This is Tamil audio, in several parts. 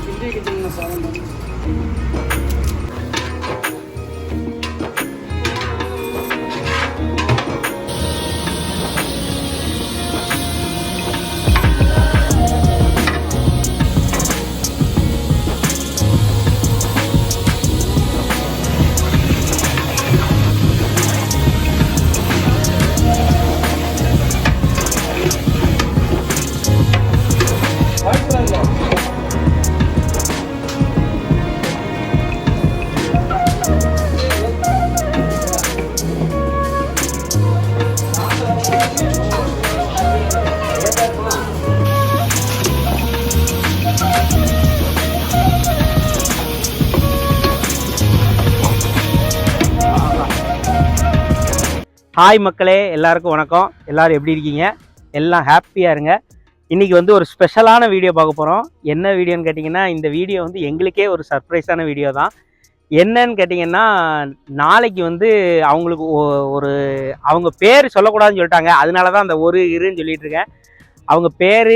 ஹாய் மக்களே, எல்லாருக்கும் வணக்கம். எல்லோரும் எப்படி இருக்கீங்க? எல்லாம் ஹாப்பியாக இருங்க. இன்றைக்கி வந்து ஒரு ஸ்பெஷலான வீடியோ பார்க்க போகிறோம். என்ன வீடியோன்னு கேட்டிங்கன்னா, இந்த வீடியோ வந்து எங்களுக்கே ஒரு சர்ப்ரைஸான வீடியோ தான். என்னன்னு கேட்டிங்கன்னா, நாளைக்கு வந்து அவங்களுக்கு ஒரு அவங்க பேர் சொல்லக்கூடாதுன்னு சொல்லிட்டாங்க. அதனால தான் அந்த ஒரு இருன்னு சொல்லிட்டு இருக்கேன். அவங்க பேர்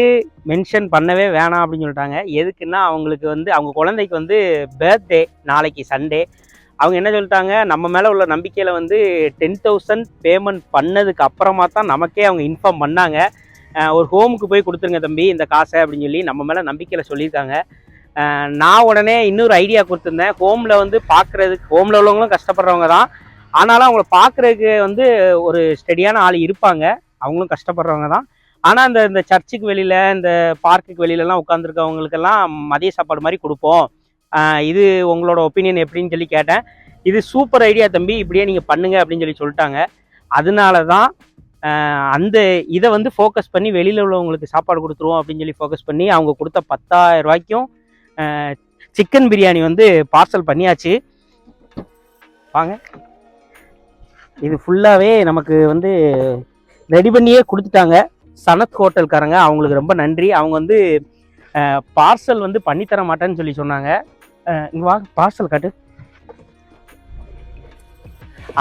மென்ஷன் பண்ணவே வேணாம் அப்படின்னு சொல்லிட்டாங்க. எதுக்குன்னா, அவங்களுக்கு வந்து அவங்க குழந்தைக்கு வந்து பர்த்டே நாளைக்கு சண்டே. அவங்க என்ன சொல்லிட்டாங்க, நம்ம மேலே உள்ள நம்பிக்கையில் வந்து 10,000 பேமெண்ட் பண்ணதுக்கு அப்புறமா தான் நமக்கே அவங்க இன்ஃபார்ம் பண்ணாங்க. ஒரு ஹோமுக்கு போய் கொடுத்துருங்க தம்பி இந்த காசை அப்படின்னு சொல்லி நம்ம மேலே நம்பிக்கையில் சொல்லியிருக்காங்க. நான் உடனே இன்னொரு ஐடியா கொடுத்துருந்தேன். ஹோமில் வந்து பார்க்குறதுக்கு ஹோமில் உள்ளவங்களும் கஷ்டப்படுறவங்க தான். ஆனாலும் அவங்கள பார்க்குறதுக்கு வந்து ஒரு ஸ்டெடியான ஆள் இருப்பாங்க. அவங்களும் கஷ்டப்படுறவங்க தான். ஆனால் இந்த சர்ச்சுக்கு வெளியில், இந்த பார்க்குக்கு வெளியிலலாம் உட்காந்துருக்கவங்களுக்கெல்லாம் மதிய சாப்பாடு மாதிரி கொடுப்போம். இது உங்களோட ஒப்பீனியன் எப்படின்னு சொல்லி கேட்டேன். இது சூப்பர் ஐடியா தம்பி, இப்படியே நீங்கள் பண்ணுங்க அப்படின்னு சொல்லிட்டாங்க. அதனால தான் அந்த இதை வந்து ஃபோக்கஸ் பண்ணி வெளியில் உள்ளவங்களுக்கு சாப்பாடு கொடுத்துருவோம் அப்படின்னு சொல்லி ஃபோக்கஸ் பண்ணி அவங்க கொடுத்த 10,000 ரூபாய்க்கும் சிக்கன் பிரியாணி வந்து பார்சல் பண்ணியாச்சு. வாங்க, இது ஃபுல்லாகவே நமக்கு வந்து ரெடி பண்ணியே கொடுத்துட்டாங்க சனத் ஹோட்டல்காரங்க. அவங்களுக்கு ரொம்ப நன்றி. அவங்க வந்து பார்சல் வந்து பண்ணித்தர மாட்டேன்னு சொல்லி சொன்னாங்க. இங்கே வா, பார்சல் காட்டு.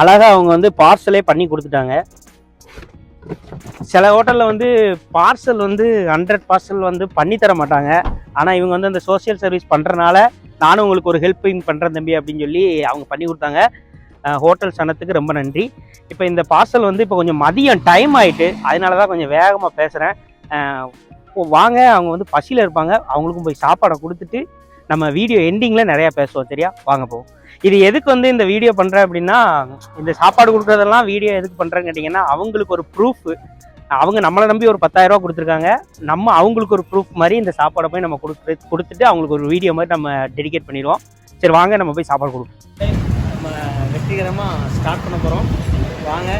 அழகாக அவங்க வந்து பார்சலே பண்ணி கொடுத்துட்டாங்க. சில ஹோட்டலில் வந்து பார்சல் வந்து 100 பார்சல் வந்து பண்ணித்தர மாட்டாங்க. ஆனால் இவங்க வந்து அந்த சோசியல் சர்வீஸ் பண்ணுறனால நானும் உங்களுக்கு ஒரு ஹெல்ப்பிங் பண்ணுறேன் தம்பி அப்படின்னு சொல்லி அவங்க பண்ணி கொடுத்தாங்க. ஹோட்டல் சனத்துக்கு ரொம்ப நன்றி. இப்போ இந்த பார்சல் வந்து இப்போ கொஞ்சம் மதியம் டைம் ஆகிட்டு, அதனால தான் கொஞ்சம் வேகமாக பேசுகிறேன். வாங்க, அவங்க வந்து பசியில் இருப்பாங்க. அவங்களுக்கும் போய் சாப்பாடை கொடுத்துட்டு நம்ம வீடியோ எண்டிங்கில் நிறையா பேசுவோம். சரியா? வாங்க போவோம். இது எதுக்கு வந்து இந்த வீடியோ பண்ணுறேன் அப்படின்னா, இந்த சாப்பாடு கொடுக்குறதெல்லாம் வீடியோ எதுக்கு பண்ணுறேன்னு கேட்டிங்கன்னா, அவங்களுக்கு ஒரு ப்ரூஃப். அவங்க நம்மளை நம்பி ஒரு 10,000 ரூபா கொடுத்துருக்காங்க. நம்ம அவங்களுக்கு ஒரு ப்ரூஃப் மாதிரி இந்த சாப்பாடை போய் நம்ம கொடுத்துட்டு அவங்களுக்கு ஒரு வீடியோ மாதிரி நம்ம டெடிகேட் பண்ணிடுவோம். சரி வாங்க, நம்ம போய் சாப்பாடு கொடுப்போம். நம்ம வெற்றிகரமாக ஸ்டார்ட் பண்ண போகிறோம். வாங்க,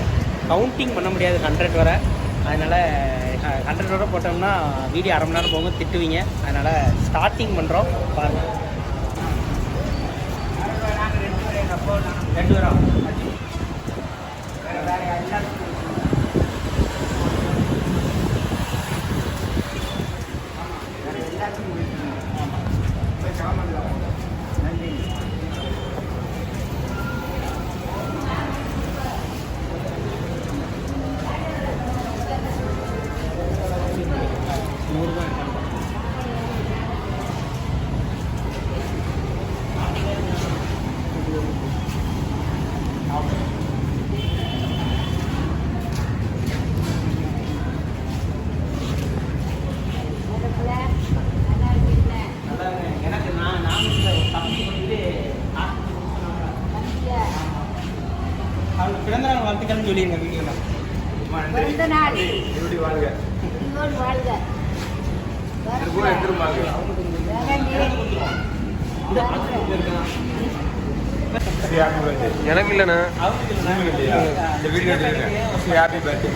கவுண்டிங் பண்ண முடியாது 100 வரை. அதனால் 100 வரை போட்டோம்னா வீடியோ அரை மணி நேரம் போங்க, திட்டுவீங்க. அதனால் ஸ்டார்டிங் பண்ணுறோம். பாருங்கள், 2 வரோம். பிறந்தநாள் வாழ்த்துக்கள்னு சொல்லிடுங்க வீடியோவில். எனக்கு இல்லைண்ணா, இந்த வீடியோ ஹாப்பி பர்த்டே.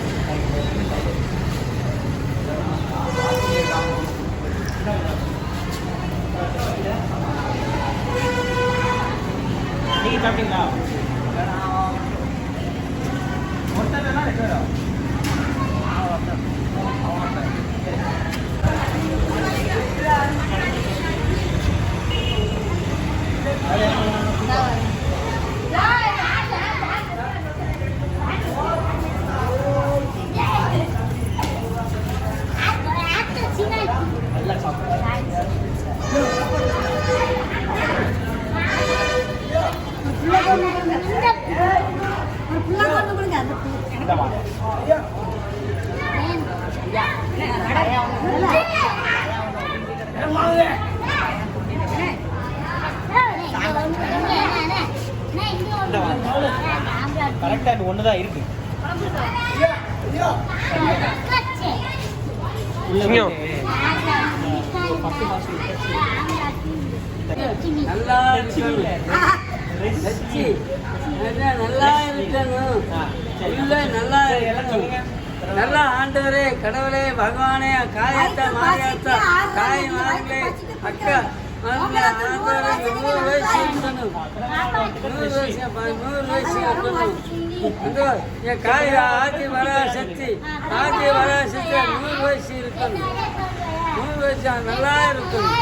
நீங்கள் சாப்பிட்டீங்களா? ஒருத்தர் 2 பேரா? நல்லா சாப்பிடுங்க. கரெக்டா இது ஒண்ணுதான் இருக்கு. நல்லா இருக்கணும், நல்லா இருக்கணும், நல்லா இருக்கணும். நல்லா ஆண்டவரே, கடவுளே, பகவானே, காயத்தா மாரியாத்தா, தாய் மார்களே, அக்கா ஆண்டவரே, 100 வயசு இருக்கணும், 100 வயசு இருக்கணும். என் காய ஆதி வரா சக்தி, 100 வயசு இருக்கணும், 100 வயசு நல்லா இருக்கணும்,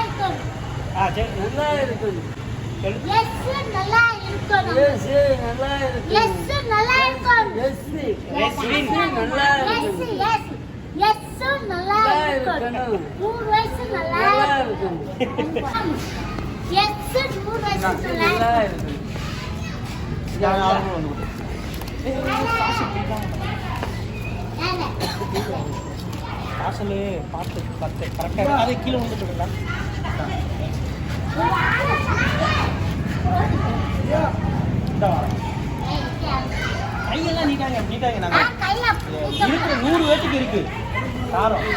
நல்லா இருக்கணும். நல்லா இருக்கணும். வாசலே பார்த்து கரெக்டாக அதை கீழே வந்துட்டு கையெல்லாம் நீட்டாங்க நாங்க இருக்கிற 100 பேத்துக்கு இருக்கு காரம்.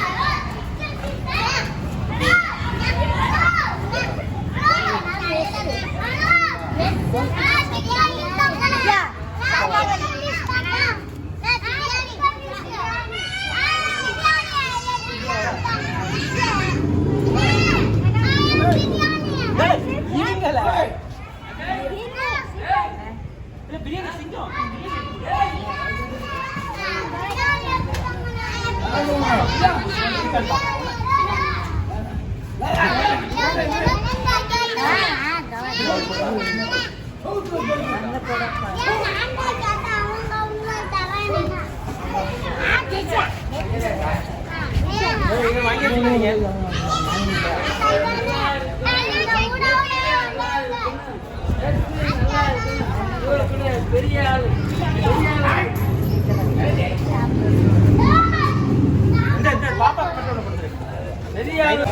பிரியாணி செஞ்சோம். பெரிய ஆள் பாப்பா கட்டோட கொடுத்துரு. பெரிய ஆள்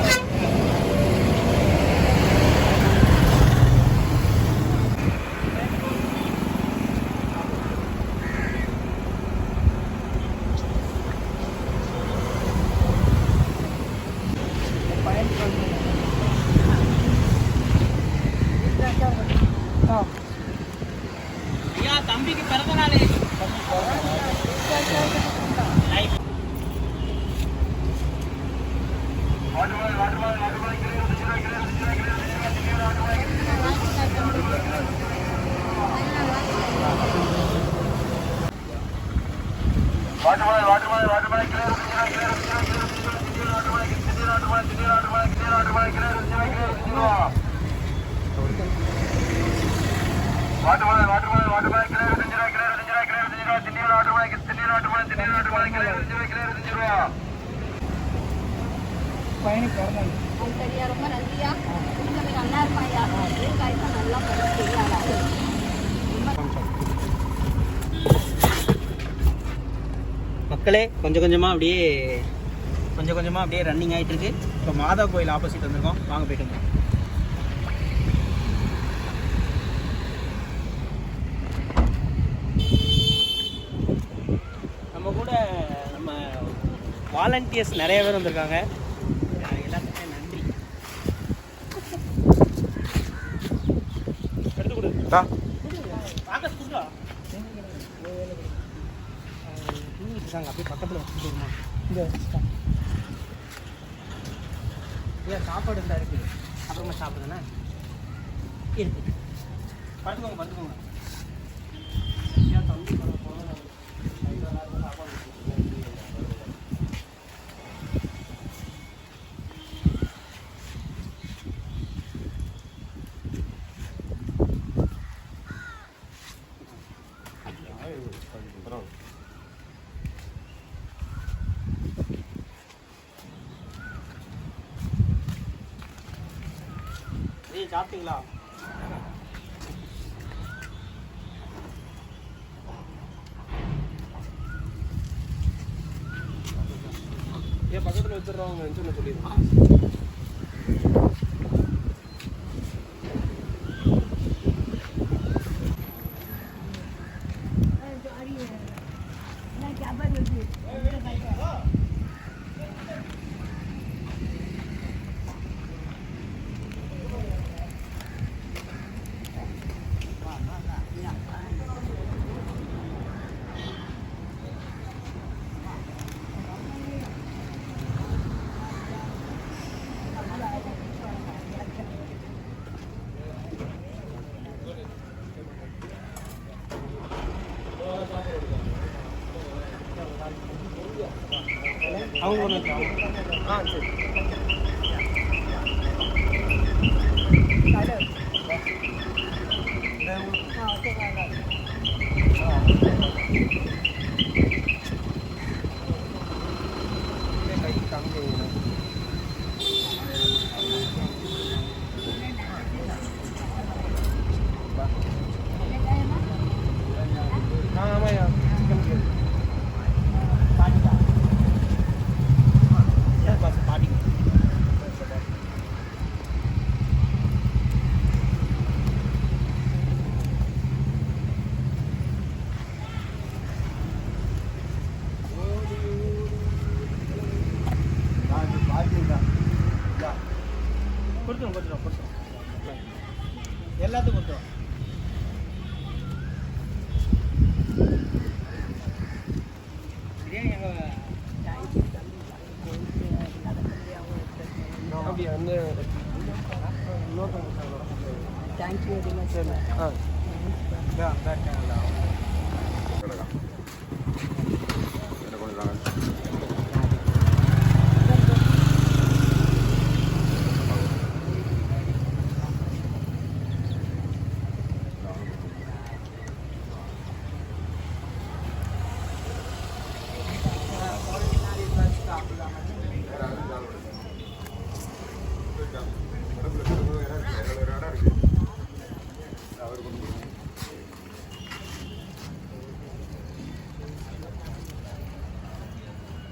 ஐயா தம்பிக்கு பிறந்த நாளே. மக்களே கொஞ்சம் கொஞ்சமாக அப்படியே ரன்னிங் ஆகிட்டு இருக்கு. இப்போ மாதா கோயில் ஆப்போசிட் வந்திருக்கோம், வாங்க போயிட்டு வந்தோம். நம்ம கூட நம்ம வாலண்டியர்ஸ் நிறைய பேர் வந்திருக்காங்க. எல்லாத்துக்குமே நன்றி. எடுத்து கொடு அப்படியே பக்கத்தில் வச்சுருமா இங்கே வச்சுட்டாங்க. ஏன் சாப்பாடு இருந்தால் இருக்குது, அப்புறமா சாப்பிடுங்கண்ணா இருக்கு. பார்த்துக்கோங்க ஏன் தம்பி சாப்பாடு சாப்பிட்டீங்களா? ஏன் பக்கத்தில் வச்சிடறவங்க சொல்லிடுறோம். அவங்க கொண்டு வந்து சரி. கொடுத்துரும் எல்லாத்துக்கும் கொடுத்துரும். அப்படியா வந்து தேங்க்யூ வெரி மச்.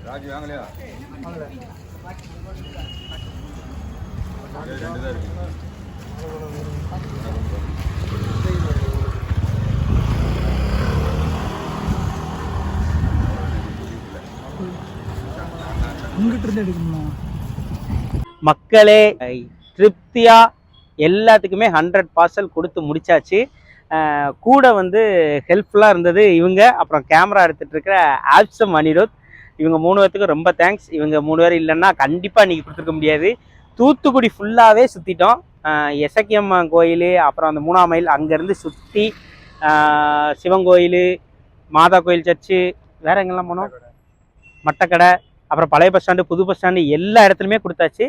ராஜி வாங்கலையா? வாங்கல. ரெண்டு தான் இருக்கு. உங்ககிட்ட இருந்து எடுக்கணுமா? மக்களே திருப்தியா எல்லாத்துக்குமே 100 பார்சல் கொடுத்து முடிச்சாச்சு. கூட வந்து ஹெல்ப்ஃபுல்லாக இருந்தது இவங்க, அப்புறம் கேமரா எடுத்துகிட்டு இருக்கிற ஆப்சம் அனிருத். இவங்க 3 பேர்த்துக்கும் ரொம்ப தேங்க்ஸ். இவங்க 3 பேர் இல்லைன்னா கண்டிப்பாக இன்றைக்கி கொடுத்துருக்க முடியாது. தூத்துக்குடி ஃபுல்லாகவே சுற்றிட்டோம். எசக்கியம்மன் கோயில், அப்புறம் அந்த 3ஆம் மைல் அங்கேருந்து சுற்றி சிவன் கோயில், மாதா கோயில் சர்ச்சு, வேறு எங்கெல்லாம் போனோம், மட்டக்கடை, அப்புறம் பழைய பஸ் ஸ்டாண்டு, புது பஸ் ஸ்டாண்டு, எல்லா இடத்துலையுமே கொடுத்தாச்சு.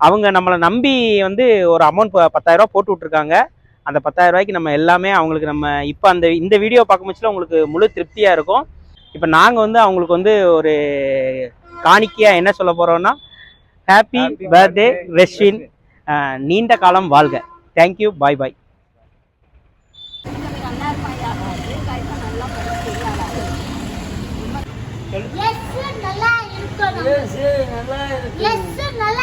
அவங்க நம்மளை நம்பி வந்து ஒரு அமௌண்ட் 10,000 ரூபா போட்டு விட்ருக்காங்க. அந்த 10,000 ரூபாய்க்கு நம்ம எல்லாமே அவங்களுக்கு நம்ம இப்போ இந்த வீடியோ பார்க்கும்போது உங்களுக்கு முழு திருப்தியாக இருக்கும். இப்போ நாங்கள் வந்து அவங்களுக்கு வந்து ஒரு காணிக்கையாக என்ன சொல்ல போகிறோன்னா, ஹாப்பி பர்த்டே ரெஸ்வின், நீண்ட காலம் வாழ்க. தேங்க்யூ, பாய் பாய். நல்லா